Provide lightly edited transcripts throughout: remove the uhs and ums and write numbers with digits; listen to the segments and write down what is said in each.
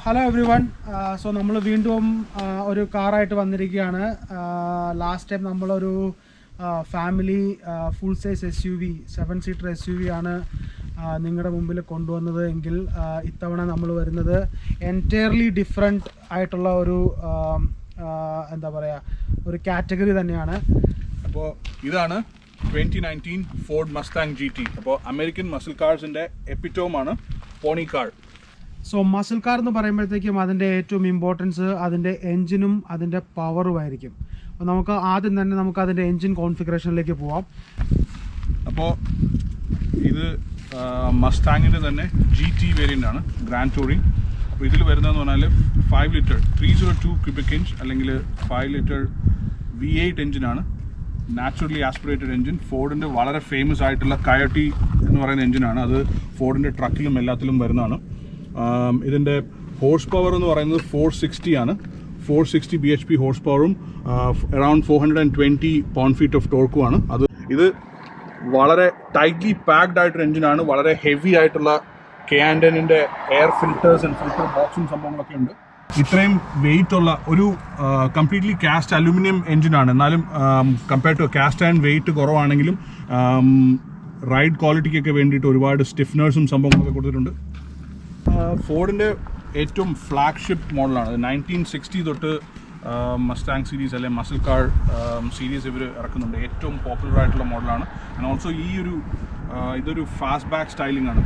Hello every one. So നമ്മൾ വീണ്ടും ഒരു കാറായിട്ട് വന്നിരിക്കുകയാണ്. ലാസ്റ്റ് ടൈം നമ്മളൊരു family full size SUV 7 seater SUV ആണ് നിങ്ങളുടെ മുമ്പിൽ കൊണ്ടുവന്നത് എങ്കിൽ ഇത്തവണ നമ്മൾ വരുന്നത് എൻറ്റയർലി ഡിഫറെൻറ്റ് ആയിട്ടുള്ള ഒരു എന്താ പറയുക ഒരു കാറ്റഗറി തന്നെയാണ്. അപ്പോൾ ഇതാണ് 2019 ഫോർഡ് മസ്താങ് GT. അപ്പോൾ അമേരിക്കൻ മസിൽ കാർസിൻ്റെ എപ്പിറ്റോമാണ് pony car. So muscle car എന്ന് പറയുമ്പോഴത്തേക്കും അതിൻ്റെ ഏറ്റവും ഇമ്പോർട്ടൻസ് അതിൻ്റെ എൻജിനും അതിൻ്റെ പവറുമായിരിക്കും. അപ്പോൾ നമുക്ക് ആദ്യം തന്നെ നമുക്ക് അതിൻ്റെ എൻജിൻ കോൺഫിഗറേഷനിലേക്ക് പോവാം. അപ്പോൾ ഇത് മസ്താങ്ങിൻ്റെ തന്നെ GT വേരിയൻ്റ് ആണ്, ഗ്രാൻഡ് ടൂറിംഗ്. അപ്പോൾ ഇതിൽ വരുന്നതെന്ന് പറഞ്ഞാൽ 5 ലിറ്റർ 302 ക്യൂബിക് ഇഞ്ച് അല്ലെങ്കിൽ 5 ലിറ്റർ V8 എഞ്ചിനാണ്. Naturally aspirated engine. ഫോർഡിൻ്റെ വളരെ ഫേമസ് ആയിട്ടുള്ള കയോട്ടി എന്ന് പറയുന്ന എഞ്ചിനാണ്. അത് ഫോർഡിൻ്റെ ട്രക്കിലും എല്ലാത്തിലും വരുന്നതാണ്. ഇതിൻ്റെ ഹോഴ്സ് പവർ എന്ന് പറയുന്നത് 460 ആണ്. 460 bhp ഹോഴ്സ് പവറും അറൗണ്ട് 420 പൗണ്ട് ഫീറ്റ് ഓഫ് ടോർക്കുമാണ്. ഇത് വളരെ ടൈറ്റ്ലി പാക്ഡ് ആയിട്ടൊരു എഞ്ചിനാണ്. വളരെ ഹെവി ആയിട്ടുള്ള K&Nൻ്റെ എയർ ഫിൽറ്റേഴ്സ് ആൻഡ് ഫിൽറ്റർ ബോക്സും സംഭവങ്ങളൊക്കെ ഉണ്ട്. ഇത്രയും വെയിറ്റ് ഉള്ള ഒരു കംപ്ലീറ്റ്ലി കാസ്റ്റ് അലൂമിനിയം എഞ്ചിനാണ്. എന്നാലും compared to cast and weight കുറവാണെങ്കിലും റൈഡ് ക്വാളിറ്റിക്കൊക്കെ വേണ്ടിയിട്ട് ഒരുപാട് സ്റ്റിഫ്നേഴ്സും സംഭവങ്ങളൊക്കെ കൊടുത്തിട്ടുണ്ട്. ഫോർഡിൻ്റെ ഏറ്റവും ഫ്ലാഗ്ഷിപ്പ് മോഡലാണ്. 1960 തൊട്ട് മസ്താങ് സീരീസ് അല്ലെങ്കിൽ മസിൽ കാർ സീരീസ് ഇവർ ഇറക്കുന്നുണ്ട്. ഏറ്റവും പോപ്പുലർ ആയിട്ടുള്ള മോഡലാണ്. ആൻഡ് ഓൾസോ ഇതൊരു ഫാസ്റ്റ് ബാക്ക് സ്റ്റൈലിംഗ് ആണ്.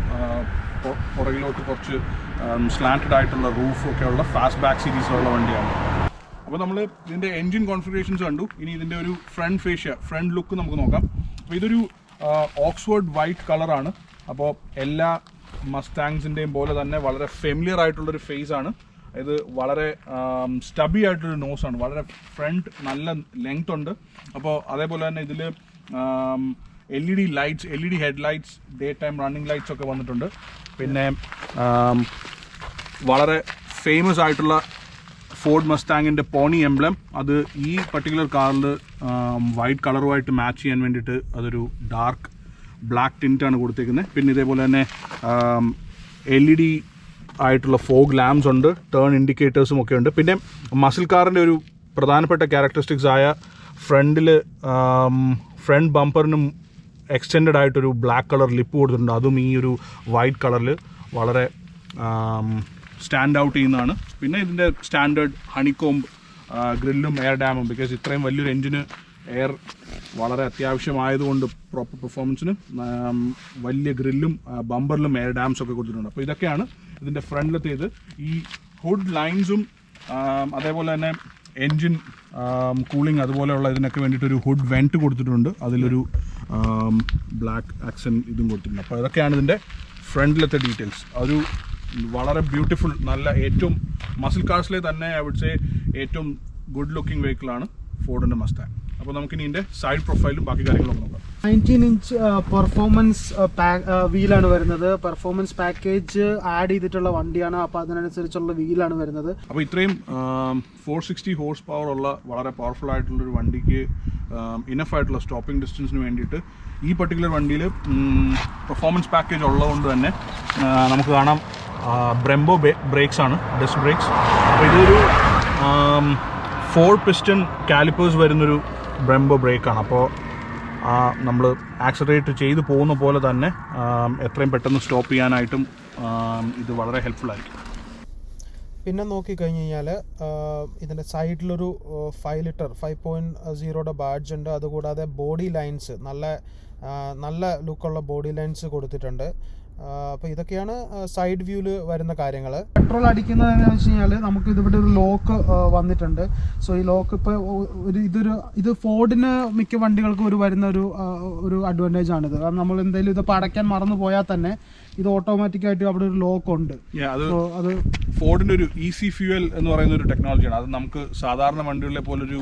പുറകിലോട്ട് കുറച്ച് സ്ലാൻറ്റഡ് ആയിട്ടുള്ള റൂഫൊക്കെ ഉള്ള ഫാസ്റ്റ് ബാക്ക് സീരീസിലുള്ള വണ്ടിയാണ്. അപ്പോൾ നമ്മൾ ഇതിൻ്റെ എൻജിൻ കോൺഫിഗറേഷൻസ് കണ്ടു. ഇനി ഇതിൻ്റെ ഒരു ഫ്രണ്ട് ലുക്ക് നമുക്ക് നോക്കാം. അപ്പോൾ ഇതൊരു ഓക്സ്ഫോർഡ് വൈറ്റ് കളറാണ്. അപ്പോൾ എല്ലാ മസ്താങ്സിൻ്റെയും പോലെ തന്നെ വളരെ ഫെമിലിയർ ആയിട്ടുള്ളൊരു ഫേസ് ആണ്. ഇത് വളരെ സ്റ്റബി ആയിട്ടൊരു നോസാണ്. വളരെ ഫ്രണ്ട് നല്ല ലെങ്ത് ഉണ്ട്. അപ്പോൾ അതേപോലെ തന്നെ ഇതിൽ LED lights, LED head lights, day time running lights ഒക്കെ വന്നിട്ടുണ്ട്. പിന്നെ വളരെ ഫേമസ് ആയിട്ടുള്ള ഫോർഡ് മസ്താങ്ങിൻ്റെ പോണി എംബ്ലം, അത് ഈ പർട്ടിക്കുലർ കാറിൽ വൈറ്റ് കളറുമായിട്ട് മാച്ച് ചെയ്യാൻ വേണ്ടിയിട്ട് അതൊരു ഡാർക്ക് ബ്ലാക്ക് ടിൻറ്റാണ് കൊടുത്തേക്കുന്നത്. പിന്നെ ഇതേപോലെ തന്നെ LED ആയിട്ടുള്ള ഫോഗ് ലാംപ്സ് ഉണ്ട്, ടേൺ ഇൻഡിക്കേറ്റേഴ്സും ഒക്കെ ഉണ്ട്. പിന്നെ മസിൽ കാറിൻ്റെ ഒരു പ്രധാനപ്പെട്ട ക്യാരക്ടറിസ്റ്റിക്സ് ആയ ഫ്രണ്ട് ബമ്പറിനും എക്സ്റ്റെൻഡഡ് ആയിട്ടൊരു ബ്ലാക്ക് കളർ ലിപ്പ് കൊടുത്തിട്ടുണ്ട്. അതും ഈ ഒരു വൈറ്റ് കളറിൽ വളരെ സ്റ്റാൻഡ് ഔട്ട് ചെയ്യുന്നതാണ്. പിന്നെ ഇതിൻ്റെ സ്റ്റാൻഡേർഡ് ഹണിക്കോംബ് ഗ്രില്ലും എയർ ഡാമും, ബിക്കോസ് ഇത്രയും വലിയൊരു എഞ്ചിന് എയർ വളരെ അത്യാവശ്യമായതുകൊണ്ട് പ്രോപ്പർ പെർഫോമൻസിന് വലിയ ഗ്രില്ലും ബമ്പറിലും എയർ ഡാംസ് ഒക്കെ കൊടുത്തിട്ടുണ്ട്. അപ്പോൾ ഇതൊക്കെയാണ് ഇതിൻ്റെ ഫ്രണ്ടിലത്തേത്. ഈ ഹുഡ് ലൈൻസും അതേപോലെ തന്നെ എൻജിൻ കൂളിംഗ് അതുപോലെയുള്ള ഇതിനൊക്കെ വേണ്ടിയിട്ടൊരു ഹുഡ് വെൻറ്റ് കൊടുത്തിട്ടുണ്ട്. അതിലൊരു ബ്ലാക്ക് ആക്സൻ ഇതും കൊടുത്തിട്ടുണ്ട്. അപ്പോൾ ഇതൊക്കെയാണ് ഇതിൻ്റെ ഫ്രണ്ടിലത്തെ ഡീറ്റെയിൽസ്. ഒരു വളരെ ബ്യൂട്ടിഫുൾ, നല്ല ഏറ്റവും മസിൽ കാർസിലെ തന്നെ ഐ വുഡ് സേ ഏറ്റവും ഗുഡ് ലുക്കിംഗ് വെഹിക്കിളാണ് ഫോർഡിൻ്റെ മസ്താങ്. അപ്പോൾ നമുക്കിനി ഇതിൻ്റെ സൈഡ് പ്രൊഫൈലും ബാക്കി കാര്യങ്ങളൊക്കെ നോക്കാം. 19 ഇഞ്ച് പെർഫോമൻസ് വീലാണ് വരുന്നത്. പെർഫോമൻസ് പാക്കേജ് ആഡ് ചെയ്തിട്ടുള്ള വണ്ടിയാണ്. അപ്പോൾ അതിനനുസരിച്ചുള്ള വീലാണ് വരുന്നത്. അപ്പോൾ ഇത്രയും 460 ഹോഴ്സ് പവർ ഉള്ള വളരെ പവർഫുൾ ആയിട്ടുള്ളൊരു വണ്ടിക്ക് ഇനഫ് ആയിട്ടുള്ള സ്റ്റോപ്പിംഗ് ഡിസ്റ്റൻസിന് വേണ്ടിയിട്ട് ഈ പർട്ടിക്കുലർ വണ്ടിയിൽ പെർഫോമൻസ് പാക്കേജ് ഉള്ളതുകൊണ്ട് തന്നെ നമുക്ക് കാണാം ബ്രെംബോ ബ്രേക്സ് ആണ്, ഡിസ്ക് ബ്രേക്സ്. അപ്പോൾ ഇതൊരു 4 പിസ്റ്റൺ കാലിപ്പേഴ്സ് വരുന്നൊരു ബ്രെംബോ ബ്രേക്കാണ്. അപ്പോൾ നമ്മൾ ആക്സലറേറ്റ് ചെയ്ത് പോകുന്ന പോലെ തന്നെ എത്രയും പെട്ടെന്ന് സ്റ്റോപ്പ് ചെയ്യാനായിട്ടും ഇത് വളരെ ഹെൽപ്ഫുൾ ആയിരിക്കും. പിന്നെ നോക്കിക്കഴിഞ്ഞ് കഴിഞ്ഞാൽ ഇതിൻ്റെ സൈഡിലൊരു 5 ലിറ്റർ 5.0 ബാഡ്ജ് ഉണ്ട്. അതുകൂടാതെ ബോഡി ലൈൻസ് നല്ല ലുക്കുള്ള ബോഡി ലൈൻസ് കൊടുത്തിട്ടുണ്ട്. അപ്പോൾ ഇതൊക്കെയാണ് സൈഡ് വ്യൂവിൽ വരുന്ന കാര്യങ്ങൾ. പെട്രോൾ അടിക്കുന്നതെന്ന് വെച്ച് കഴിഞ്ഞാൽ നമുക്ക് ഇതിവിടെ ഒരു ലോക്ക് വന്നിട്ടുണ്ട്. സോ ഈ ലോക്ക് ഇപ്പോൾ ഇത് ഫോർഡിന് മിക്ക വണ്ടികൾക്കും വരുന്ന ഒരു അഡ്വാൻറ്റേജ് ആണിത്. കാരണം നമ്മൾ എന്തെങ്കിലും ഇതിപ്പോൾ അടയ്ക്കാൻ മറന്നു പോയാൽ തന്നെ ഇത് ഓട്ടോമാറ്റിക്കായിട്ട് അവിടെ ഒരു ലോക്ക് ഉണ്ട്. അത് ഫോർഡിൻ്റെ ഒരു ഈസി ഫ്യൂവൽ എന്ന് പറയുന്ന ഒരു ടെക്നോളജിയാണ്. അത് നമുക്ക് സാധാരണ വണ്ടികളെ പോലൊരു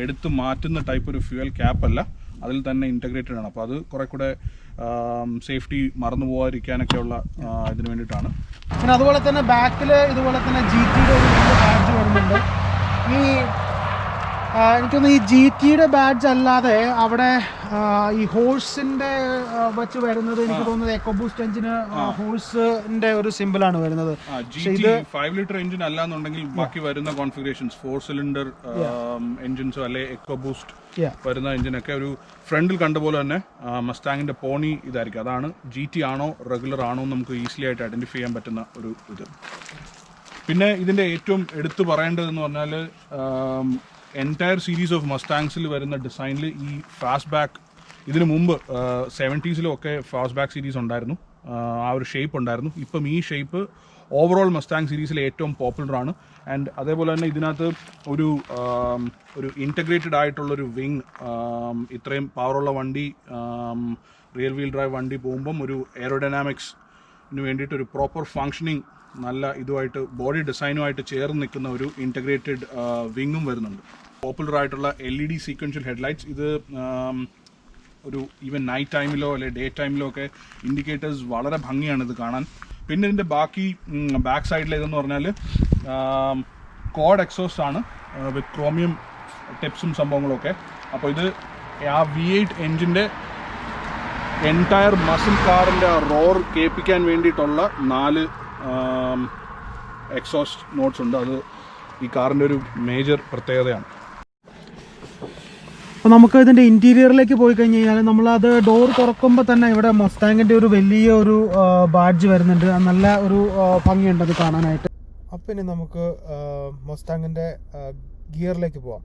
എടുത്ത് മാറ്റുന്ന ടൈപ്പ് ഒരു ഫ്യൂവൽ ക്യാപ്പ് അല്ല, അതിൽ തന്നെ ഇൻറ്റഗ്രേറ്റഡ് ആണ്. അപ്പോൾ അത് കുറെ കൂടെ സേഫ്റ്റി മറന്നു പോകാതിരിക്കാനൊക്കെയുള്ള ഇതിന് വേണ്ടിയിട്ടാണ്. പിന്നെ അതുപോലെ തന്നെ ബാക്കിൽ ഇതുപോലെ തന്നെ GTയുടെ ഒരു ബാഡ്ജ് വരുന്നുണ്ട്. ഈ എനിക്കൊന്ന് ഈ GT-യുടെ ബാഡ്ജ് അല്ലാതെ അവിടെ ഈ ഹോഴ്സിന്റെ വെച്ച് വരുന്നത് എനിക്ക് തോന്നുന്നത് എക്കോ ബൂസ്റ്റ് എഞ്ചിന് ഹോഴ്സിന്റെ ഒരു സിമ്പിളാണ് വരുന്നത്. ഇത് 5 ലിറ്റർ എഞ്ചിൻ അല്ലാന്നുണ്ടെങ്കിൽ ബാക്കി വരുന്ന കോൺഫിഗറേഷൻസ് 4 സിലിണ്ടർ എഞ്ചിൻസോ അല്ലെ എക്കോ ബൂസ്റ്റ് വരുന്ന എഞ്ചിനൊക്കെ ഒരു ഫ്രണ്ടിൽ കണ്ട പോലെ തന്നെ മസ്റ്റാങ്ങിന്റെ പോണി ഇതായിരിക്കും. അതാണ് GT ആണോ റെഗുലർ ആണോ നമുക്ക് ഈസിലി ആയിട്ട് ഐഡന്റിഫൈ ചെയ്യാൻ പറ്റുന്ന ഒരു ഇത്. പിന്നെ ഇതിന്റെ ഏറ്റവും എടുത്തു പറയേണ്ടതെന്ന് പറഞ്ഞാൽ എൻറ്റയർ സീരീസ് ഓഫ് മസ്റ്റാങ്സിൽ വരുന്ന ഡിസൈനിൽ ഈ ഫാസ്റ്റ് ബാക്ക് ഇതിനു മുമ്പ് 70s ഒക്കെ ഫാസ്റ്റ് ബാക്ക് സീരീസ് ഉണ്ടായിരുന്നു, ആ ഒരു ഷേപ്പ് ഉണ്ടായിരുന്നു. ഇപ്പം ഈ ഷേപ്പ് ഓവറോൾ മസ്റ്റാങ് സീരീസിൽ ഏറ്റവും പോപ്പുലറാണ്. ആൻഡ് അതേപോലെ തന്നെ ഇതിനകത്ത് ഒരു ഇൻറ്റഗ്രേറ്റഡ് ആയിട്ടുള്ളൊരു വിങ്, ഇത്രയും പവറുള്ള വണ്ടി റിയർ വീൽ ഡ്രൈവ് വണ്ടി പോകുമ്പം ഒരു എയറോഡൈനാമിക്സിന് വേണ്ടിയിട്ട് ഒരു പ്രോപ്പർ ഫങ്ഷനിങ് നല്ല ഇതുമായിട്ട് ബോഡി ഡിസൈനുമായിട്ട് ചേർന്ന് നിൽക്കുന്ന ഒരു ഇൻറ്റഗ്രേറ്റഡ് വിങ്ങും വരുന്നുണ്ട്. പോപ്പുലർ ആയിട്ടുള്ള LED സീക്വൻഷ്യൽ ഹെഡ്ലൈറ്റ്സ്, ഇത് ഒരു ഈവൻ നൈറ്റ് ടൈമിലോ അല്ലെ ഡേ ടൈമിലോ ഒക്കെ ഇൻഡിക്കേറ്റേഴ്സ് വളരെ ഭംഗിയാണ് ഇത് കാണാൻ. പിന്നെ ഇതിൻ്റെ ബാക്ക് സൈഡിലേതെന്ന് പറഞ്ഞാൽ കോഡ് എക്സോസ്റ്റ് ആണ് വിത്ത് ക്രോമിയം ടിപ്സും സംഭവങ്ങളൊക്കെ. അപ്പോൾ ഇത് ആ V8 എൻജിൻ്റെ എൻറ്റയർ മസിൽ കാറിൻ്റെ റോർ കേൾപ്പിക്കാൻ വേണ്ടിയിട്ടുള്ള 4 എക്സോസ്റ്റ് നോട്ട്സ് ഉണ്ട്. അത് ഈ കാറിൻ്റെ ഒരു മേജർ പ്രത്യേകതയാണ്. അപ്പോൾ നമുക്ക് ഇതിൻ്റെ ഇൻറ്റീരിയറിലേക്ക് പോയി കഴിഞ്ഞ് കഴിഞ്ഞാൽ നമ്മളത് ഡോർ തുറക്കുമ്പോൾ തന്നെ ഇവിടെ മസ്റ്റാങ്ങിൻ്റെ ഒരു വലിയ ഒരു ബാഡ്ജ് വരുന്നുണ്ട്. നല്ല ഒരു ഭംഗിയുണ്ട് അത് കാണാനായിട്ട്. അപ്പം ഇനി നമുക്ക് മസ്റ്റാങ്ങിൻ്റെ ഗിയറിലേക്ക് പോവാം.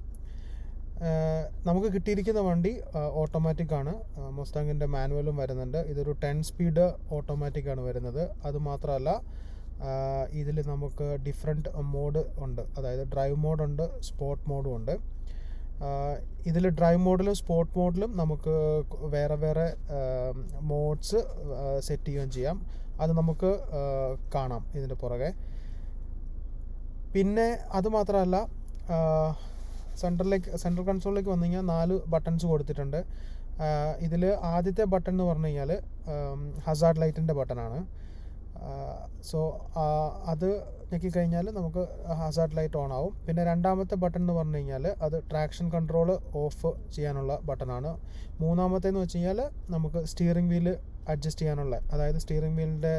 നമുക്ക് കിട്ടിയിരിക്കുന്ന വണ്ടി ഓട്ടോമാറ്റിക് ആണ്. മസ്റ്റാങ്ങിൻ്റെ മാനുവലും വരുന്നുണ്ട്. ഇതൊരു 10 സ്പീഡ് ഓട്ടോമാറ്റിക് ആണ് വരുന്നത്. അതുമാത്രമല്ല ഇതിൽ നമുക്ക് ഡിഫറെൻറ്റ് മോഡ് ഉണ്ട്. അതായത് ഡ്രൈവ് മോഡുണ്ട്, സ്പോർട്ട് മോഡും ഉണ്ട്. ഇതിൽ ഡ്രൈവ് മോഡിലും സ്പോർട്ട് മോഡിലും നമുക്ക് വേറെ വേറെ മോഡ്സ് സെറ്റ് ചെയ്യുകയും ചെയ്യാം. അത് നമുക്ക് കാണാം ഇതിൻ്റെ പുറകെ. പിന്നെ അതുമാത്രമല്ല സെൻട്രൽ കൺസോളിലേക്ക് വന്നു കഴിഞ്ഞാൽ 4 ബട്ടൺസ് കൊടുത്തിട്ടുണ്ട്. ഇതിൽ ആദ്യത്തെ ബട്ടൺ എന്ന് പറഞ്ഞു കഴിഞ്ഞാൽ ഹസാർഡ് ലൈറ്റിൻ്റെ ബട്ടണാണ്. സോ അത് ഞെക്കിക്കഴിഞ്ഞാൽ നമുക്ക് ഹസാർഡ് ലൈറ്റ് ഓൺ ആവും. പിന്നെ രണ്ടാമത്തെ ബട്ടൺ എന്ന് പറഞ്ഞു കഴിഞ്ഞാൽ അത് ട്രാക്ഷൻ കൺട്രോൾ ഓഫ് ചെയ്യാനുള്ള ബട്ടണാണ്. മൂന്നാമത്തേന്ന് വെച്ച് കഴിഞ്ഞാൽ നമുക്ക് സ്റ്റിയറിംഗ് വീല് അഡ്ജസ്റ്റ് ചെയ്യാനുള്ള, അതായത് സ്റ്റിയറിംഗ് വീലിൻ്റെ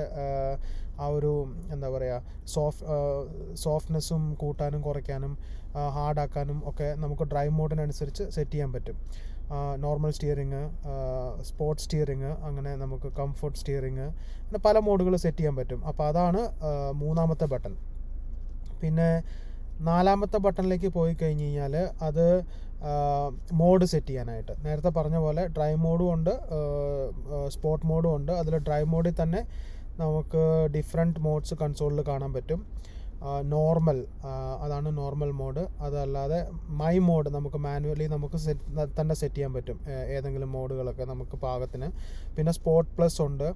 ആ ഒരു എന്താ പറയുക സോഫ്റ്റ്നെസ്സും കൂട്ടാനും കുറയ്ക്കാനും ഹാർഡാക്കാനും ഒക്കെ നമുക്ക് ഡ്രൈവ് മോഡിനനുസരിച്ച് സെറ്റ് ചെയ്യാൻ പറ്റും. നോർമൽ സ്റ്റിയറിങ്, സ്പോർട്സ് സ്റ്റിയറിങ്, അങ്ങനെ നമുക്ക് കംഫർട്ട് സ്റ്റിയറിങ്, അങ്ങനെ പല മോഡുകൾ സെറ്റ് ചെയ്യാൻ പറ്റും. അപ്പോൾ അതാണ് മൂന്നാമത്തെ ബട്ടൺ. പിന്നെ നാലാമത്തെ ബട്ടണിലേക്ക് പോയി കഴിഞ്ഞ് കഴിഞ്ഞാൽ അത് മോഡ് സെറ്റ് ചെയ്യാനായിട്ട്, നേരത്തെ പറഞ്ഞ പോലെ ഡ്രൈവ് മോഡും ഉണ്ട്, സ്പോർട്ട് മോഡും ഉണ്ട്. അതിൽ ഡ്രൈവ് മോഡിൽ തന്നെ നമുക്ക് ഡിഫറെൻറ്റ് മോഡ്സ് കൺസോളിൽ കാണാൻ പറ്റും. നോർമൽ, അതാണ് നോർമൽ മോഡ്. അതല്ലാതെ മൈ മോഡ് നമുക്ക് മാനുവലി നമുക്ക് തന്നെ സെറ്റ് ചെയ്യാൻ പറ്റും, ഏതെങ്കിലും മോഡുകളൊക്കെ നമുക്ക് പാകത്തിന്. പിന്നെ സ്പോർട്ട് പ്ലസ് ഉണ്ട്,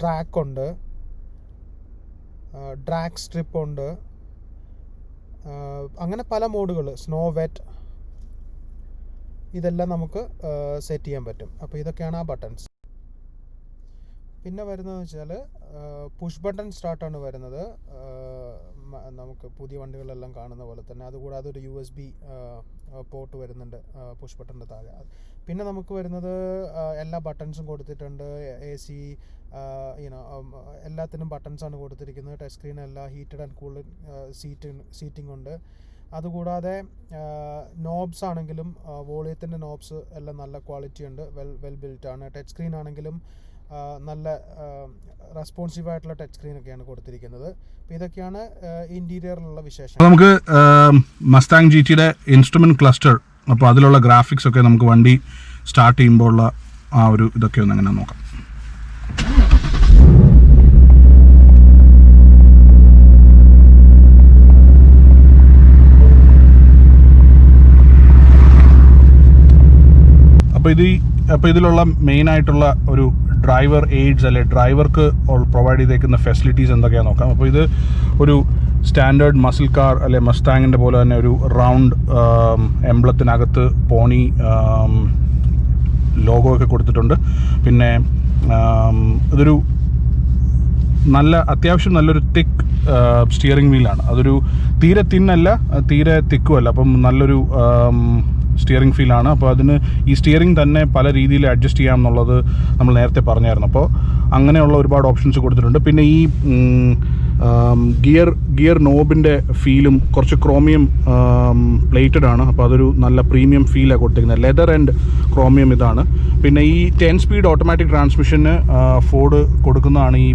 ട്രാക്ക് ഉണ്ട്, ഡ്രാഗ് സ്ട്രിപ്പ് ഉണ്ട്, അങ്ങനെ പല മോഡുകൾ, സ്നോ വെറ്റ്, ഇതെല്ലാം നമുക്ക് സെറ്റ് ചെയ്യാൻ പറ്റും. അപ്പോൾ ഇതൊക്കെയാണ് ആ ബട്ടൺസ്. പിന്നെ വരുന്നതെന്ന് വെച്ചാൽ പുഷ് ബട്ടൺ സ്റ്റാർട്ടാണ് വരുന്നത്, നമുക്ക് പുതിയ വണ്ടികളെല്ലാം കാണുന്ന പോലെ തന്നെ. അതുകൂടാതെ ഒരു USB പോർട്ട് വരുന്നുണ്ട് പുഷ് ബട്ടൻ്റെ താഴെ. പിന്നെ നമുക്ക് വരുന്നത് എല്ലാ ബട്ടൺസും കൊടുത്തിട്ടുണ്ട്. AC എല്ലാത്തിനും ബട്ടൺസാണ് കൊടുത്തിരിക്കുന്നത്. ടച്ച് സ്ക്രീൻ എല്ലാം ഹീറ്റഡ് ആൻഡ് കൂൾഡ് സീറ്റിംഗ് ഉണ്ട്. അതുകൂടാതെ നോബ്സ് ആണെങ്കിലും വോളിയത്തിൻ്റെ നോബ്സ് എല്ലാം നല്ല ക്വാളിറ്റി ഉണ്ട്, വെൽ ബിൽറ്റ് ആണ്. ടച്ച് സ്ക്രീൻ ആണെങ്കിലും നല്ല റെസ്പോൺസീവ് ആയിട്ടുള്ള ടച്ച് സ്ക്രീനൊക്കെയാണ് കൊടുത്തിരിക്കുന്നത്. അപ്പോൾ ഇതൊക്കെയാണ് ഇൻറ്റീരിയറിലുള്ള വിശേഷം. നമുക്ക് മസ്റ്റാങ് GTയുടെ ഇൻസ്ട്രുമെൻറ്റ് ക്ലസ്റ്റർ, അപ്പോൾ അതിലുള്ള ഗ്രാഫിക്സ് ഒക്കെ നമുക്ക് വണ്ടി സ്റ്റാർട്ട് ചെയ്യുമ്പോൾ ഉള്ള ആ ഒരു ഇതൊക്കെ ഒന്ന് എങ്ങനെ നോക്കാം. അപ്പോൾ ഇതിലുള്ള മെയിനായിട്ടുള്ള ഒരു ഡ്രൈവർ എയ്ഡ്സ് അല്ലെ ഡ്രൈവർക്ക് പ്രൊവൈഡ് ചെയ്തേക്കുന്ന ഫെസിലിറ്റീസ് എന്തൊക്കെയാണെന്ന് നോക്കാം. അപ്പോൾ ഇത് ഒരു സ്റ്റാൻഡേർഡ് മസിൽ കാർ അല്ലെ മസ്റ്റാങ്ങിൻ്റെ പോലെ തന്നെ ഒരു റൗണ്ട് എംബ്ലത്തിനകത്ത് പോണി ലോഗോ ഒക്കെ കൊടുത്തിട്ടുണ്ട്. പിന്നെ ഇതൊരു അത്യാവശ്യം നല്ലൊരു തിക്ക് സ്റ്റിയറിംഗ് വീലാണ്. അതൊരു തീരെ തിന്നല്ല തീരെ തിക്കുമല്ല, അപ്പം നല്ലൊരു സ്റ്റിയറിംഗ് ഫീലാണ്. അപ്പോൾ അതിന് ഈ സ്റ്റിയറിംഗ് തന്നെ പല രീതിയിൽ അഡ്ജസ്റ്റ് ചെയ്യാം എന്നുള്ളത് നമ്മൾ നേരത്തെ പറഞ്ഞായിരുന്നു. അപ്പോൾ അങ്ങനെയുള്ള ഒരുപാട് ഓപ്ഷൻസ് കൊടുത്തിട്ടുണ്ട്. പിന്നെ ഈ ഗിയർ നോബിൻ്റെ ഫീലും കുറച്ച് ക്രോമിയം പ്ലേറ്റഡ് ആണ്. അപ്പോൾ അതൊരു നല്ല പ്രീമിയം ഫീലാണ് കൊടുത്തിരിക്കുന്നത്. ലെതർ ആൻഡ് ക്രോമിയം ഇതാണ്. പിന്നെ ഈ 10 സ്പീഡ് ഓട്ടോമാറ്റിക് ട്രാൻസ്മിഷന് ഫോർഡ് കൊടുക്കുന്നതാണ് ഈ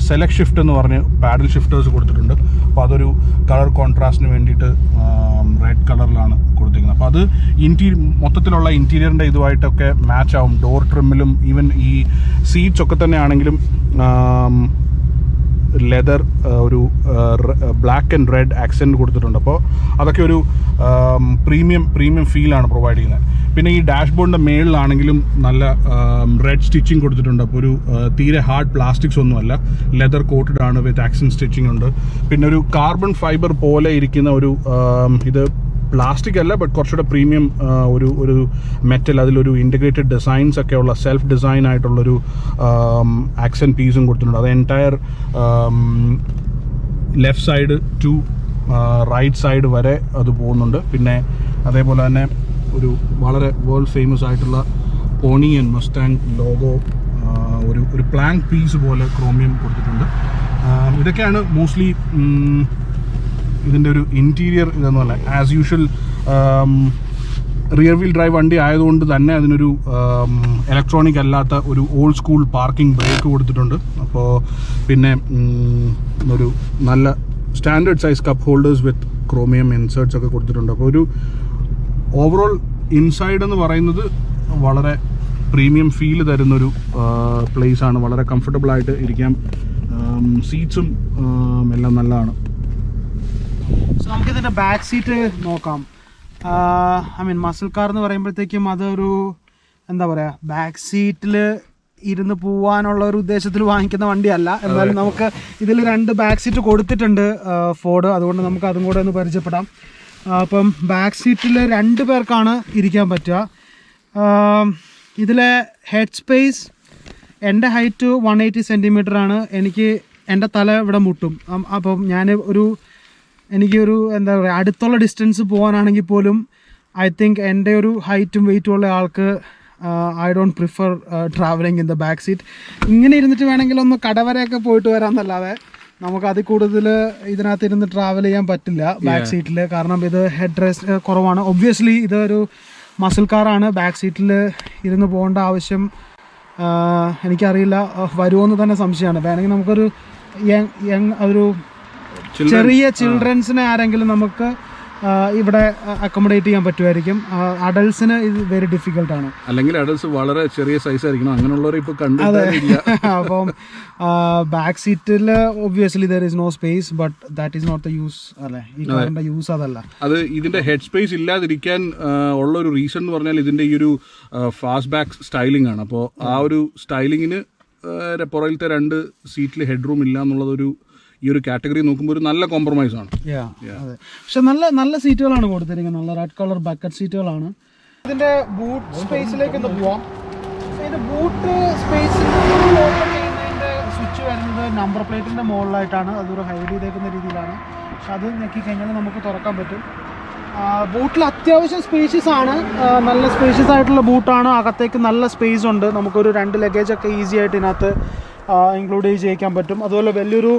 സെലക്ട് ഷിഫ്റ്റ് എന്ന് പറഞ്ഞ് പാഡൽ ഷിഫ്റ്റേഴ്സ് കൊടുത്തിട്ടുണ്ട്. അപ്പോൾ അതൊരു കളർ കോൺട്രാസ്റ്റിന് വേണ്ടിയിട്ട് റെഡ് കളറിലാണ് കൊടുത്തിരിക്കുന്നത്. അപ്പോൾ അത് മൊത്തത്തിലുള്ള ഇൻറ്റീരിയറിൻ്റെ ഇതുമായിട്ടൊക്കെ മാച്ച് ആവും. ഡോർ ട്രിമ്മിലും ഈവൻ ഈ സീറ്റ്സ് ഒക്കെ തന്നെ ആണെങ്കിലും ലെതർ ഒരു ബ്ലാക്ക് ആൻഡ് റെഡ് ആക്സെൻറ്റ് കൊടുത്തിട്ടുണ്ട്. അപ്പോൾ അതൊക്കെ ഒരു പ്രീമിയം ഫീലാണ് പ്രൊവൈഡ് ചെയ്യുന്നത്. പിന്നെ ഈ ഡാഷ്ബോർഡിൻ്റെ മേളിലാണെങ്കിലും നല്ല റെഡ് സ്റ്റിച്ചിങ് കൊടുത്തിട്ടുണ്ട്. അപ്പോൾ ഒരു തീരെ ഹാർഡ് പ്ലാസ്റ്റിക്സ് ഒന്നുമല്ല, ലെതർ കോട്ടഡ് ആണ് വിത്ത് ആക്സെൻറ്റ് സ്റ്റിച്ചിങ് ഉണ്ട്. പിന്നെ ഒരു കാർബൺ ഫൈബർ പോലെ ഇരിക്കുന്ന ഒരു ഇത് പ്ലാസ്റ്റിക് അല്ല, ബട്ട് കുറച്ചുകൂടെ പ്രീമിയം ഒരു മെറ്റൽ, അതിലൊരു ഇൻറ്റഗ്രേറ്റഡ് ഡിസൈൻസ് ഒക്കെ ഉള്ള സെൽഫ് ഡിസൈൻ ആയിട്ടുള്ളൊരു ആക്സെൻറ്റ് പീസും കൊടുത്തിട്ടുണ്ട്. അത് entire left side to right side വരെ അത് പോകുന്നുണ്ട്. പിന്നെ അതേപോലെ തന്നെ ഒരു വളരെ വേൾഡ് ഫേമസ് ആയിട്ടുള്ള പോണി ആൻഡ് മസ്റ്റാങ് ലോഗോ ഒരു പ്ലാങ്ക് പീസ് പോലെ ക്രോമിയം കൊടുത്തിട്ടുണ്ട്. ഇതൊക്കെയാണ് മോസ്റ്റ്ലി ഇതിൻ്റെ ഒരു ഇൻറ്റീരിയർ ഇതെന്ന് പറഞ്ഞാൽ. As usual rear wheel drive വണ്ടി ആയതുകൊണ്ട് തന്നെ അതിനൊരു ഇലക്ട്രോണിക് അല്ലാത്ത ഒരു ഓൾഡ് സ്കൂൾ പാർക്കിംഗ് ബ്രേക്ക് കൊടുത്തിട്ടുണ്ട്. അപ്പോൾ പിന്നെ ഒരു നല്ല സ്റ്റാൻഡേർഡ് സൈസ് കപ്പ് ഹോൾഡേഴ്സ് വിത്ത് ക്രോമിയം ഇൻസേർട്സ് ഒക്കെ കൊടുത്തിട്ടുണ്ട്. അപ്പോൾ ഒരു ഓവറോൾ ഇൻസൈഡ് എന്ന് പറയുന്നത് വളരെ പ്രീമിയം ഫീൽ തരുന്നൊരു പ്ലേസാണ്. വളരെ കംഫർട്ടബിളായിട്ട് ഇരിക്കാം. സീറ്റ്സും എല്ലാം നല്ലതാണ്. സോ നമുക്കിതിൻ്റെ ബാക്ക് സീറ്റ് നോക്കാം. ഐ മീൻ മസിൽ കാർ എന്ന് പറയുമ്പോഴത്തേക്കും അതൊരു എന്താ പറയുക, ബാക്ക് സീറ്റിൽ ഇരുന്ന് പോവാനുള്ള ഒരു ഉദ്ദേശത്തിൽ വാങ്ങിക്കുന്ന വണ്ടിയല്ല. എന്നാലും നമുക്ക് ഇതിൽ 2 ബാക്ക് സീറ്റ് കൊടുത്തിട്ടുണ്ട് ഫോർഡ്, അതുകൊണ്ട് നമുക്ക് അതും കൂടെ ഒന്ന് പരിചയപ്പെടാം. അപ്പം ബാക്ക് സീറ്റിൽ 2 പേർക്കാണ് ഇരിക്കാൻ പറ്റുക. ഇതിലെ ഹെഡ് സ്പേസ്, എൻ്റെ ഹൈറ്റ് 180 സെൻറ്റിമീറ്റർ ആണ്. എൻ്റെ തല ഇവിടെ മുട്ടും. അപ്പം എനിക്കൊരു എന്താ പറയുക, അടുത്തുള്ള ഡിസ്റ്റൻസ് പോകാനാണെങ്കിൽ പോലും ഐ തിങ്ക് എൻ്റെ ഒരു ഹൈറ്റും വെയിറ്റും ഉള്ള ആൾക്ക് I don't prefer travelling in the back seat. ഇങ്ങനെ ഇരുന്നിട്ട് വേണമെങ്കിൽ ഒന്ന് കടവരെയൊക്കെ പോയിട്ട് വരാമെന്നല്ലാതെ നമുക്ക് അതിൽ കൂടുതൽ ഇതിനകത്ത് ഇരുന്ന് ട്രാവൽ ചെയ്യാൻ പറ്റില്ല ബാക്ക് സീറ്റിൽ. കാരണം ഇത് ഹെഡ് റെസ്റ്റ് കുറവാണ്. ഒബ്വിയസ്ലി ഇതൊരു മസിൽ കാറാണ്. ബാക്ക് സീറ്റിൽ ഇരുന്ന് പോകേണ്ട ആവശ്യം എനിക്കറിയില്ല വരുമോയെന്ന് തന്നെ സംശയമാണ്. വേണമെങ്കിൽ നമുക്കൊരു ഒരു ചെറിയ ചിൽഡ്രൻസിനെ ആരെങ്കിലും നമുക്ക് ഇവിടെ അക്കോമഡേറ്റ് ചെയ്യാൻ പറ്റുമായിരിക്കും. അഡൾട്ട്സിന് ഇത് വെരി ഡിഫിക്കൽട്ടാണ്. അല്ലെങ്കിൽ അഡൾട്ട്സ് വളരെ ചെറിയ സൈസ് ആയിരിക്കണം, അങ്ങനെയുള്ളവർ ഇപ്പോൾ കണ്ടില്ല. അപ്പം ബാക്ക് സീറ്റിൽ obviously there is no space, but that is not the use. അല്ലേ, ഈ കാറിൻ്റെ യൂസ് അതല്ല. അത് ഇതിൻ്റെ ഹെഡ് സ്പേസ് ഇല്ലാതിരിക്കാൻ ഉള്ളൊരു റീസൺ എന്ന് പറഞ്ഞാൽ ഇതിൻ്റെ ഈ ഒരു ഫാസ്റ്റ് ബാക്ക് സ്റ്റൈലിംഗ് ആണ്. അപ്പോൾ ആ ഒരു സ്റ്റൈലിങ്ങിന് പുറകിലത്തെ 2 സീറ്റിൽ ഹെഡ് റൂം ഇല്ല എന്നുള്ളതൊരു ഈ ഒരു കാറ്റഗറി നോക്കുമ്പോൾ ഒരു നല്ല കോംപ്രമൈസ് ആണ്. അതെ, പക്ഷെ നല്ല സീറ്റുകളാണ് കൊടുത്തിരിക്കുന്നത്. നല്ല റെഡ് കളർ ബക്കറ്റ് സീറ്റുകളാണ്. ഇതിന്റെ ബൂട്ട് സ്പേസിലേക്ക് ഒന്ന് പോവാം. ഇതിന്റെ ബൂട്ട് സ്പേസിൽ ഓപ്പൺ ചെയ്യുന്നതിന്റെ സ്വിച്ച് വരുന്നത് നമ്പർ പ്ലേറ്റിന്റെ മുകളിലായിട്ടാണ്. അതൊരു ഹൈഡ് ചെയ്തേക്കുന്ന രീതിയിലാണ്. പക്ഷെ അത് ഞെക്കി കഴിഞ്ഞാൽ നമുക്ക് തുറക്കാൻ പറ്റും. ബൂട്ടിൽ അത്യാവശ്യം സ്പേഷ്യസ് ആണ്. നല്ല സ്പേഷ്യസ് ആയിട്ടുള്ള ബൂട്ടാണ്. അകത്തേക്ക് നല്ല സ്പേസ് ഉണ്ട്. നമുക്കൊരു 2 ലഗേജ് ഒക്കെ ഈസി ആയിട്ട് ഇതിനകത്ത് ഇൻക്ലൂഡ് ചെയ്യിക്കാൻ പറ്റും. അതുപോലെ വലിയൊരു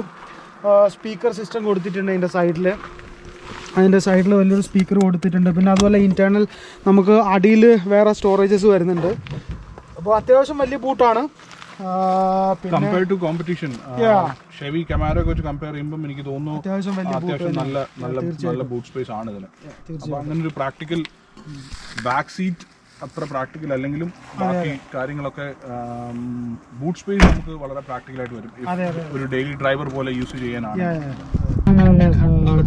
സ്പീക്കർ സിസ്റ്റം കൊടുത്തിട്ടുണ്ട് അതിൻ്റെ സൈഡിൽ വലിയൊരു സ്പീക്കർ കൊടുത്തിട്ടുണ്ട്. പിന്നെ അതുപോലെ ഇൻറ്റേർണൽ നമുക്ക് അടിയിൽ വേറെ സ്റ്റോറേജസ് വരുന്നുണ്ട്. അപ്പോൾ അത്യാവശ്യം വലിയ ബൂട്ടാണ്. കമ്പയർഡ് ടു കോമ്പറ്റീഷൻ ഷെവി കമാരോ ഒക്കെ വെച്ച് കമ്പയർ ചെയ്യുമ്പോൾ എനിക്ക് തോന്നുന്നു അത്യാവശ്യം നല്ല ബൂട്ട് സ്പേസ് ആണ് ഇതിന്. അപ്പോൾ അങ്ങനെ ഒരു പ്രാക്ടിക്കൽ ബാക്ക് സീറ്റ് അത്ര പ്രാക്ടിക്കൽ അല്ലെങ്കിലും ബാക്കി കാര്യങ്ങളൊക്കെ ബൂട്ട് സ്പേസ് നമുക്ക് വളരെ പ്രാക്ടിക്കലായിട്ട് വരും. ഒരു ഡെയിലി ഡ്രൈവർ പോലെ യൂസ് ചെയ്യാനാണ്.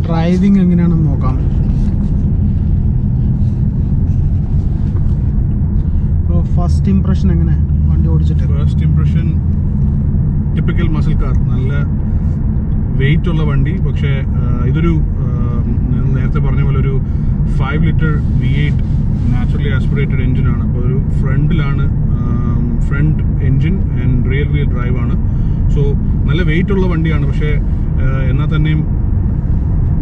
ഡ്രൈവിംഗ് എങ്ങനെയാണെന്ന് നോക്കാം. ഫസ്റ്റ് ഇംപ്രഷൻ എങ്ങനെ വണ്ടി ഓടിച്ചിട്ട്? First impression typical muscle car, നല്ല വെയിറ്റ് ഉള്ള വണ്ടി. പക്ഷേ ഇതൊരു നേരത്തെ പറഞ്ഞ പോലെ ഒരു 5 ലിറ്റർ V8 നാച്ചുറലി ആസ്പിറേറ്റഡ് എഞ്ചിനാണ്. അപ്പോൾ ഒരു ഫ്രണ്ടിലാണ് front engine and rear wheel drive ആണ്. സോ നല്ല വെയിറ്റ് ഉള്ള വണ്ടിയാണ്. പക്ഷേ എന്നാൽ തന്നെയും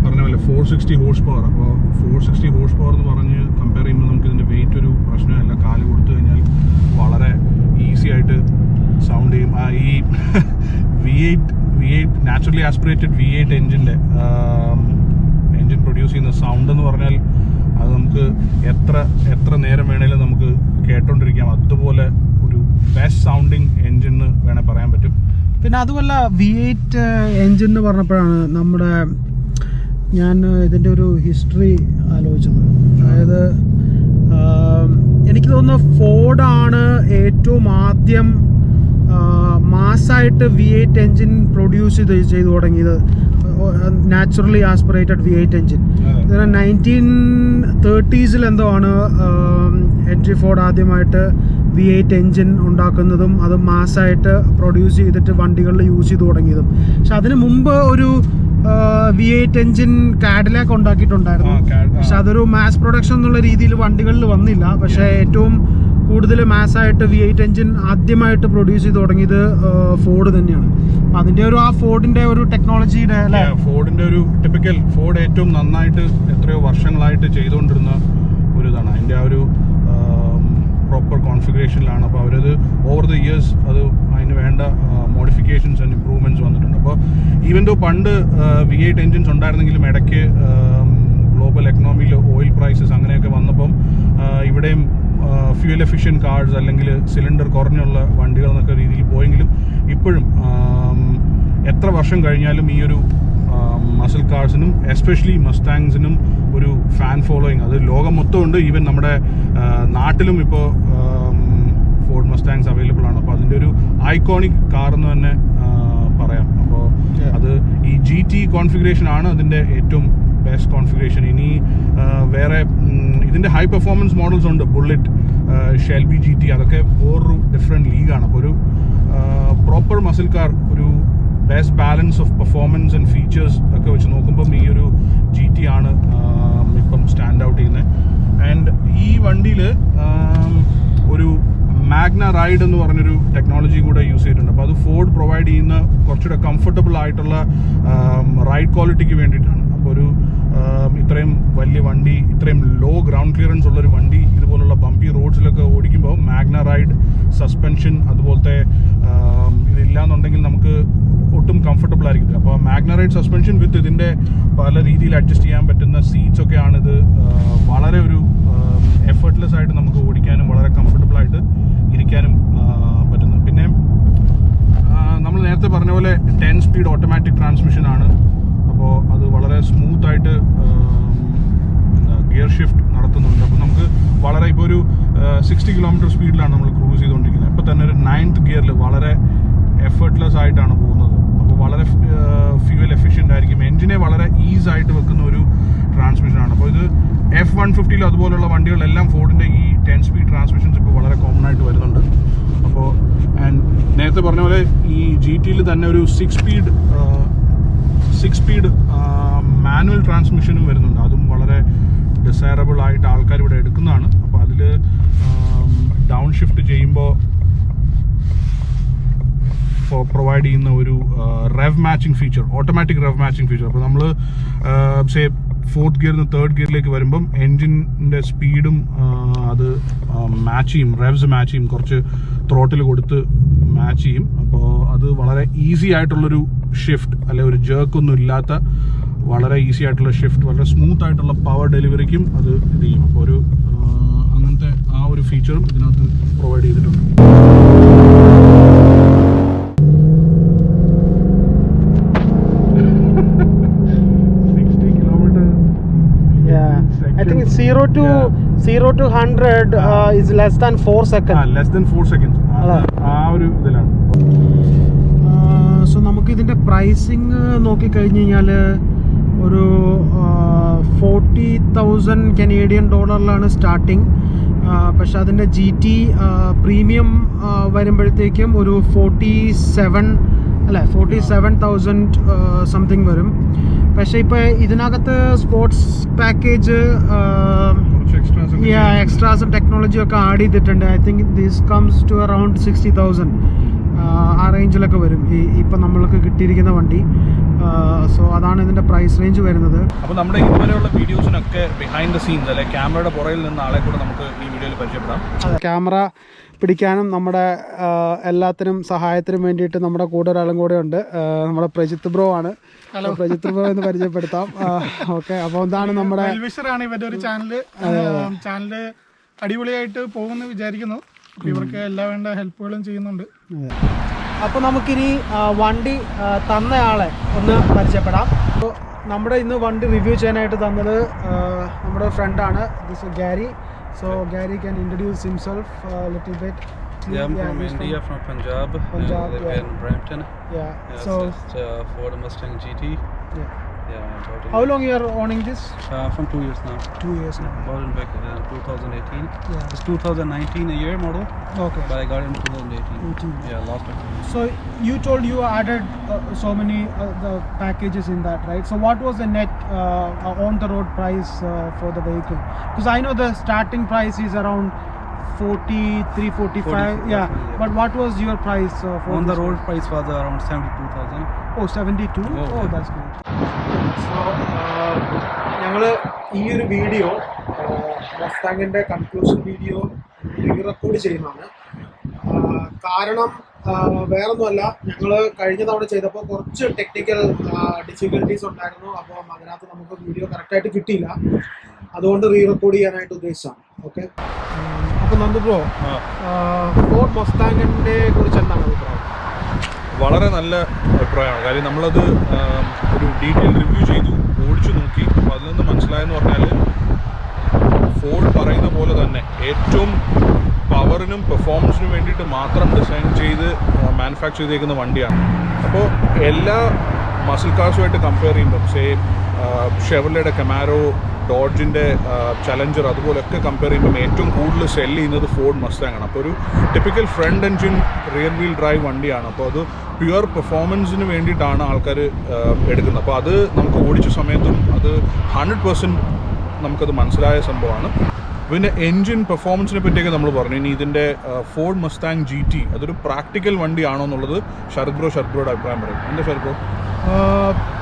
പറഞ്ഞ പോലെ 460 ഹോഴ്സ് പവർ. അപ്പോൾ 460 ഹോഴ്സ് പവർ എന്ന് പറഞ്ഞ് കമ്പയർ ചെയ്യുമ്പോൾ നമുക്ക് ഇതിൻ്റെ വെയിറ്റ് ഒരു പ്രശ്നമല്ല. കാല് കൊടുത്തു കഴിഞ്ഞാൽ വളരെ ഈസി ആയിട്ട് സൗണ്ട് ചെയ്യും. ഈ V8 naturally aspirated V8 engine produce ചെയ്യുന്ന സൗണ്ട് എന്ന് പറഞ്ഞാൽ അത് നമുക്ക് എത്ര നേരം വേണേലും നമുക്ക് കേട്ടോണ്ടിരിക്കാം. അതുപോലെ ഒരു ബെസ്റ്റ് സൗണ്ടിങ് എൻജിൻ എന്ന് വേണേൽ പറയാൻ പറ്റും. പിന്നെ അതുമല്ല V8 എൻജിൻ എന്ന് പറഞ്ഞപ്പോഴാണ് ഞാൻ ഇതിൻ്റെ ഒരു ഹിസ്റ്ററി ആലോചിച്ചത്. അതായത് എനിക്ക് തോന്നുന്നു ഫോർഡാണ് ഏറ്റവും ആദ്യം മാസ്സായിട്ട് V8 എൻജിൻ പ്രൊഡ്യൂസ് ചെയ്തു തുടങ്ങിയത്. Naturally aspirated V8 engine 1930s എന്തോ ആണ് ഹെൻറി ഫോർഡ് ആദ്യമായിട്ട് V8 എൻജിൻ ഉണ്ടാക്കുന്നതും അത് മാസ്സായിട്ട് പ്രൊഡ്യൂസ് ചെയ്തിട്ട് വണ്ടികളിൽ യൂസ് ചെയ്ത് തുടങ്ങിയതും. പക്ഷെ അതിന് മുമ്പ് ഒരു V8 എൻജിൻ കാഡിലാക്ക് ഉണ്ടാക്കിയിട്ടുണ്ടായിരുന്നു. പക്ഷെ അതൊരു മാസ് പ്രൊഡക്ഷൻ എന്നുള്ള രീതിയിൽ വണ്ടികളിൽ വന്നില്ല. പക്ഷെ ഏറ്റവും കൂടുതൽ മാസ്സായിട്ട് V8 എൻജിൻ ആദ്യമായിട്ട് പ്രൊഡ്യൂസ് ചെയ്ത് തുടങ്ങിയത് ഫോർഡ് തന്നെയാണ്. അതിന്റെ ആ ഫോർഡിന്റെ ഒരു ടെക്നോളജിയുടെ ഫോർഡിന്റെ ഒരു ടിപ്പിക്കൽ ഫോർഡ് ഏറ്റവും നന്നായിട്ട് എത്രയോ വർഷങ്ങളായിട്ട് ചെയ്തുകൊണ്ടിരുന്ന ഒരു ഇതാണ്. അതിന്റെ ആ ഒരു പ്രോപ്പർ കോൺഫിഗറേഷനിലാണ്. അപ്പോൾ അവരത് ഓവർ ദ ഇയേഴ്സ് അത് അതിന് വേണ്ട മോഡിഫിക്കേഷൻസ് ആൻഡ് ഇംപ്രൂവ്മെന്റ്സ് വന്നിട്ടുണ്ട്. അപ്പോൾ ഈവൻ ദോ പണ്ട് V8 എൻജിൻസ് ഉണ്ടായിരുന്നെങ്കിലും ഇടയ്ക്ക് ഗ്ലോബൽ എക്കണോമിയിൽ ഓയിൽ പ്രൈസസ് അങ്ങനെയൊക്കെ വന്നപ്പം ഇവിടെയും ഫ്യൂൽ എഫിഷ്യൻറ്റ് കാർസ് അല്ലെങ്കിൽ സിലിണ്ടർ കുറഞ്ഞുള്ള വണ്ടികൾ എന്നൊക്കെ രീതിയിൽ പോയെങ്കിലും ഇപ്പോഴും എത്ര വർഷം കഴിഞ്ഞാലും ഈ ഒരു മസിൽ കാർസിനും എസ്പെഷ്യലി മസ്റ്റാങ്സിനും ഒരു ഫാൻ ഫോളോയിങ് അത് ലോകം മൊത്തം ഉണ്ട്. ഈവൻ നമ്മുടെ നാട്ടിലും ഇപ്പോൾ ഫോർഡ് മസ്റ്റാങ്സ് അവൈലബിൾ ആണ്. അപ്പോൾ അതിൻ്റെ ഒരു ഐക്കോണിക് കാർ എന്ന് തന്നെ പറയാം. അപ്പോൾ അത് ഈ GT കോൺഫിഗറേഷൻ ആണ് അതിൻ്റെ ഏറ്റവും ബെസ്റ്റ് കോൺഫിഗറേഷൻ. ഇനി വേറെ ഇതിൻ്റെ ഹൈ പെർഫോമൻസ് മോഡൽസ് ഉണ്ട്. ബുള്ളറ്റ്, ഷെൽബി GT അതൊക്കെ വേറൊരു ഡിഫറെൻറ്റ് ലീഗാണ്. അപ്പോൾ ഒരു പ്രോപ്പർ മസിൽ കാർ ഒരു best balance of performance and features ഒക്കെ വെച്ച് നോക്കുമ്പം ഈ ഒരു GT ആണ് ഇപ്പം സ്റ്റാൻഡ് ഔട്ട് ചെയ്യുന്നത്. ആൻഡ് ഈ വണ്ടിയിൽ ഒരു മാഗ്ന റൈഡ് എന്ന് പറഞ്ഞൊരു ടെക്നോളജി കൂടെ യൂസ് ചെയ്തിട്ടുണ്ട്. അപ്പോൾ അത് ഫോർഡ് പ്രൊവൈഡ് ചെയ്യുന്ന കുറച്ചുകൂടെ കംഫർട്ടബിൾ ആയിട്ടുള്ള റൈഡ് ക്വാളിറ്റിക്ക് വേണ്ടിയിട്ടാണ്. അപ്പോൾ ഒരു ഇത്രയും വലിയ വണ്ടി, ഇത്രയും ലോ ഗ്രൗണ്ട് ക്ലിയറൻസ് ഉള്ളൊരു വണ്ടി ഇതുപോലുള്ള ബംപി റോഡ്സിലൊക്കെ ഓടിക്കുമ്പോൾ മാഗ്ന റൈഡ് സസ്പെൻഷൻ അതുപോലത്തെ ഇതില്ലാന്നുണ്ടെങ്കിൽ നമുക്ക് ഒട്ടും കംഫർട്ടബിൾ ആയിരിക്കത്തില്ല. അപ്പോൾ മാഗ്ന റൈഡ് സസ്പെൻഷൻ വിത്ത് ഇതിൻ്റെ പല രീതിയിൽ അഡ്ജസ്റ്റ് ചെയ്യാൻ പറ്റുന്ന സീറ്റ്സ് ഒക്കെയാണിത്. വളരെ ഒരു എഫേർട്ട്ലെസ് ആയിട്ട് നമുക്ക് ഓടിക്കാനും വളരെ കംഫർട്ടബിൾ ആയിട്ട് ഇരിക്കാനും പറ്റുന്നത്. പിന്നെ നമ്മൾ നേരത്തെ പറഞ്ഞ പോലെ 10 സ്പീഡ് ഓട്ടോമാറ്റിക് ട്രാൻസ്മിഷൻ ആണ്. അപ്പോൾ അത് വളരെ സ്മൂത്തായിട്ട് ഗിയർ ഷിഫ്റ്റ് നടത്തുന്നുണ്ട്. അപ്പോൾ നമുക്ക് വളരെ ഇപ്പോൾ ഒരു 60 കിലോമീറ്റർ സ്പീഡിലാണ് നമ്മൾ ക്രൂസ് ചെയ്തുകൊണ്ടിരിക്കുന്നത്. ഇപ്പോൾ തന്നെ ഒരു 9th ഗിയറിൽ വളരെ എഫേർട്ട്ലെസ് ആയിട്ടാണ് പോകുന്നത്. അപ്പോൾ വളരെ ഫ്യൂവൽ എഫിഷ്യൻ്റ് ആയിരിക്കും. എൻജിനെ വളരെ ഈസ് ആയിട്ട് വെക്കുന്ന ഒരു ട്രാൻസ്മിഷനാണ്. അപ്പോൾ ഇത് F-150 അതുപോലുള്ള വണ്ടികളെല്ലാം ഫോർഡിൻ്റെ ഈ 10 സ്പീഡ് ട്രാൻസ്മിഷൻസ് ഇപ്പോൾ വളരെ കോമൺ ആയിട്ട് വരുന്നുണ്ട്. അപ്പോൾ ആൻഡ് നേരത്തെ പറഞ്ഞ പോലെ ഈ GTയിൽ തന്നെ ഒരു 6 സ്പീഡ് മാനുവൽ ട്രാൻസ്മിഷനും വരുന്നുണ്ട്. അതും വളരെ ഡിസൈറബിൾ ആയിട്ട് ആൾക്കാർ ഇവിടെ എടുക്കുന്നതാണ്. അപ്പോൾ അതിൽ ഡൗൺ ഷിഫ്റ്റ് ചെയ്യുമ്പോൾ പ്രൊവൈഡ് ചെയ്യുന്ന ഒരു rev matching feature, automatic rev matching feature. അപ്പോൾ നമ്മൾ സേ 4th ഗിയറിൽ നിന്ന് 3rd ഗിയറിലേക്ക് വരുമ്പം എൻജിൻ്റെ സ്പീഡും അത് മാച്ച് ചെയ്യും, റെവ്സ് മാച്ച് ചെയ്യും, കുറച്ച് ത്രോട്ടിൽ കൊടുത്ത് മാച്ച് ചെയ്യും. അപ്പോൾ അത് വളരെ ഈസി ആയിട്ടുള്ളൊരു ഷിഫ്റ്റ്, അല്ലെ ഒരു ജേർക്കൊന്നും ഇല്ലാത്ത വളരെ ഈസി ആയിട്ടുള്ള ഷിഫ്റ്റ്, വളരെ സ്മൂത്ത് ആയിട്ടുള്ള പവർ ഡെലിവറിക്കും അത് ഇത് ചെയ്യും. അപ്പോൾ ഒരു അങ്ങനത്തെ ആ ഒരു ഫീച്ചറും ഇതിനകത്ത് പ്രൊവൈഡ് ചെയ്തിട്ടുണ്ട്. I think it's 0 to 100 is less than 4 seconds. Less than 4 seconds. ആ ഒരു ഇതിലാണ്. സോ നമുക്ക് ഇതിൻ്റെ പ്രൈസിങ് നോക്കിക്കഴിഞ്ഞ് കഴിഞ്ഞാൽ ഒരു $40,000 കനേഡിയൻ ഡോളറിലാണ് സ്റ്റാർട്ടിങ്. പക്ഷെ അതിൻ്റെ GT പ്രീമിയം വരുമ്പോഴത്തേക്കും ഒരു 47,000 സംതിങ് വരും. പക്ഷേ ഇപ്പോൾ ഇതിനകത്ത് സ്പോർട്സ് പാക്കേജ് എക്സ്ട്രാസും ടെക്നോളജിയും ഒക്കെ ആഡ് ചെയ്തിട്ടുണ്ട്. I think this comes to around 60,000 ആ റേഞ്ചിലൊക്കെ വരും ഈ ഇപ്പം നമ്മൾക്ക് കിട്ടിയിരിക്കുന്ന വണ്ടി. സോ അതാണ് ഇതിൻ്റെ പ്രൈസ് റേഞ്ച് വരുന്നത്. അപ്പോൾ നമ്മുടെ ഇതുവരെയുള്ള വീഡിയോസിനൊക്കെ ബിഹൈൻഡ് ദ സീൻസ് അല്ലെ ക്യാമറയുടെ പുറകിൽ നിന്ന് ആളെ കൂടെ നമുക്ക് ഈ വീഡിയോയിൽ പരിചയപ്പെടാം. ക്യാമറ പിടിക്കാനും നമ്മുടെ എല്ലാത്തിനും സഹായത്തിനും വേണ്ടിയിട്ട് നമ്മുടെ കൂടെ ഒരാളും കൂടെ ഉണ്ട്. നമ്മുടെ പ്രജിത്ത് ബ്രോ ആണ്. പ്രജിത്ത് ബ്രോ എന്ന് പരിചയപ്പെടുത്താം. ഓക്കെ, അപ്പോൾ എന്താണ് നമ്മുടെ വെൽവിഷറാണ് ഇവരുടെ ഒരു ചാനല് അടിപൊളിയായിട്ട് പോകുമെന്ന് വിചാരിക്കുന്നു. ഇവർക്ക് എല്ലാ വേണ്ട ഹെൽപ്പുകളും ചെയ്യുന്നുണ്ട്. അപ്പോൾ നമുക്കിനി വണ്ടി തന്നയാളെ ഒന്ന് പരിചയപ്പെടാം. അപ്പോൾ നമ്മുടെ ഇന്ന് വണ്ടി റിവ്യൂ ചെയ്യാനായിട്ട് തന്നത് നമ്മുടെ ഫ്രണ്ടാണ്. This Gary. So Gary can introduce himself a little bit. Yeah, I'm from India, from Punjab. Punjab, I live in Brampton. Yeah. Yeah, So it's Ford Mustang GT. yeah. Yeah, totally. How long you are owning this? From 2 years now. 2 years now. Bought it back in 2018. Yeah. It's 2019 a year model, Okay. but I got it in 2018. 18. Yeah, last year. So you told you added so many the packages in that, right? So what was the net on the road price for the vehicle? Because I know the starting price is around 43, 45. Yeah. yeah. But what was your price for On the this road one? price was around 72,000. Oh, 72. Oh, Oh, yeah. that's great. So ഞങ്ങൾ ഈ ഒരു video മസ്താങ്ങിൻ്റെ conclusion video record ചെയ്യുന്നതാണ്. കാരണം വേറൊന്നുമല്ല, ഞങ്ങൾ കഴിഞ്ഞ തവണ ചെയ്തപ്പോൾ കുറച്ച് ടെക്നിക്കൽ ഡിഫിക്കൽട്ടീസ് ഉണ്ടായിരുന്നു. അപ്പോൾ അതിനകത്ത് നമുക്ക് വീഡിയോ കറക്റ്റായിട്ട് കിട്ടിയില്ല. അതുകൊണ്ട് റീറെക്കോർഡ് ചെയ്യാനായിട്ട് ഉദ്ദേശിച്ചാണ്. ഓക്കെ, അപ്പോൾ നന്ദു ബ്രോ, ഫോർഡ് മസ്താങ്ങിനെ കുറിച്ച് എന്താണ് അഭിപ്രായം? വളരെ നല്ല അഭിപ്രായമാണ്. കാര്യം നമ്മളത് ഒരു ഡീറ്റെയിൽ റിവ്യൂ ചെയ്തു, ഓടിച്ചു നോക്കി. അപ്പോൾ അതിൽ നിന്ന് മനസ്സിലായെന്ന് പറഞ്ഞാൽ ഫോർഡ് പറയുന്ന പോലെ തന്നെ ഏറ്റവും പവറിനും പെർഫോമൻസിനും വേണ്ടിയിട്ട് മാത്രം ഡിസൈൻ ചെയ്ത് മാനുഫാക്ചർ ചെയ്തേക്കുന്ന വണ്ടിയാണ്. അപ്പോൾ എല്ലാ മസിൽ കാർസുമായിട്ട് കമ്പയർ ചെയ്യുമ്പം ഷെവർലെയുടെ കമാരോ, ഡോഡ്ജിൻ്റെ ചലഞ്ചർ, അതുപോലൊക്കെ കമ്പയർ ചെയ്യുമ്പം ഏറ്റവും കൂടുതൽ സെല്ല് ചെയ്യുന്നത് ഫോർഡ് മസ്താങ് ആണ്. അപ്പോൾ ഒരു typical front engine rear wheel drive വണ്ടിയാണ്. അപ്പോൾ അത് പ്യുവർ പെർഫോമൻസിന് വേണ്ടിയിട്ടാണ് ആൾക്കാർ എടുക്കുന്നത്. അപ്പോൾ അത് നമുക്ക് ഓടിച്ച സമയത്തും അത് 100% നമുക്കത് മനസ്സിലായ സംഭവമാണ്. പിന്നെ എൻജിൻ പെർഫോമൻസിനെ പറ്റിയൊക്കെ നമ്മൾ പറഞ്ഞു. ഇനി ഇതിൻ്റെ ഫോർഡ് മസ്താങ് GT അതൊരു പ്രാക്ടിക്കൽ വണ്ടിയാണോ എന്നുള്ളത് ഷർബ്രോയുടെ അഭിപ്രായം പറയും. എന്താ ഷർബ്രോ?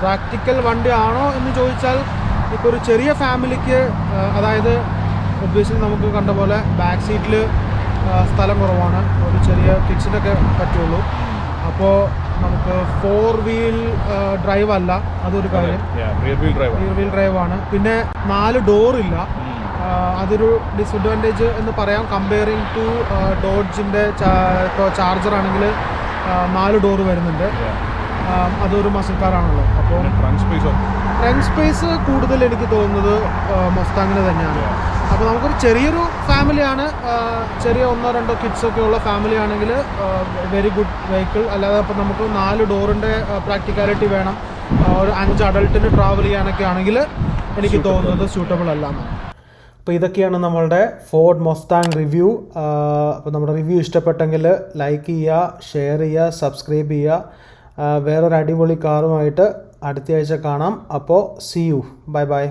പ്രാക്ടിക്കൽ വണ്ടിയാണോ എന്ന് ചോദിച്ചാൽ, ഇപ്പോൾ ഒരു ചെറിയ ഫാമിലിക്ക്, അതായത് ഒബ്വിയസ്ലി നമുക്ക് കണ്ട പോലെ ബാക്ക് സീറ്റിൽ സ്ഥലം കുറവാണ്, ഒരു ചെറിയ കിഡ്സിനൊക്കെ പറ്റുള്ളൂ. അപ്പോൾ നമുക്ക് 4 വീൽ ഡ്രൈവ് അല്ല, അതൊരു കാര്യം. റിയർ വീൽ ഡ്രൈവ് ആണ്. പിന്നെ 4 ഡോറില്ല, അതൊരു ഡിസഡ്വാൻറ്റേജ് എന്ന് പറയാം. കമ്പയറിങ് ടു ഡോഡ്ജിൻ്റെ ഇപ്പോൾ ചാർജർ ആണെങ്കിൽ 4 ഡോറ് വരുന്നുണ്ട്. അതൊരു മസിൽ കാറാണല്ലോ. അപ്പോൾ ട്രങ്ക് സ്പേസ് കൂടുതൽ എനിക്ക് തോന്നുന്നത് മസ്താങ്ങിന് തന്നെയാണ്. അപ്പോൾ നമുക്കൊരു ചെറിയൊരു ഫാമിലിയാണ്, ചെറിയ 1-2 കിഡ്സൊക്കെ ഉള്ള ഫാമിലി ആണെങ്കിൽ വെരി ഗുഡ് വെഹിക്കിൾ. അല്ലാതെ അപ്പോൾ നമുക്ക് 4 ഡോറിൻ്റെ പ്രാക്ടിക്കാലിറ്റി വേണം, ഒരു 5 അഡൾട്ടിന് ട്രാവൽ ചെയ്യാനൊക്കെ ആണെങ്കിൽ എനിക്ക് തോന്നുന്നത് സ്യൂട്ടബിൾ അല്ലാന്ന്. അപ്പോൾ ഇതൊക്കെയാണ് നമ്മളുടെ ഫോർഡ് മസ്താങ് റിവ്യൂ. അപ്പോൾ നമ്മുടെ റിവ്യൂ ഇഷ്ടപ്പെട്ടെങ്കിൽ ലൈക്ക് ചെയ്യുക, ഷെയർ ചെയ്യുക, സബ്സ്ക്രൈബ് ചെയ്യുക. വേറൊരു അടിപൊളി കാറുമായിട്ട് അടുത്ത ആഴ്ച കാണാം. അപ്പോൾ സീ യു, ബൈ ബൈ.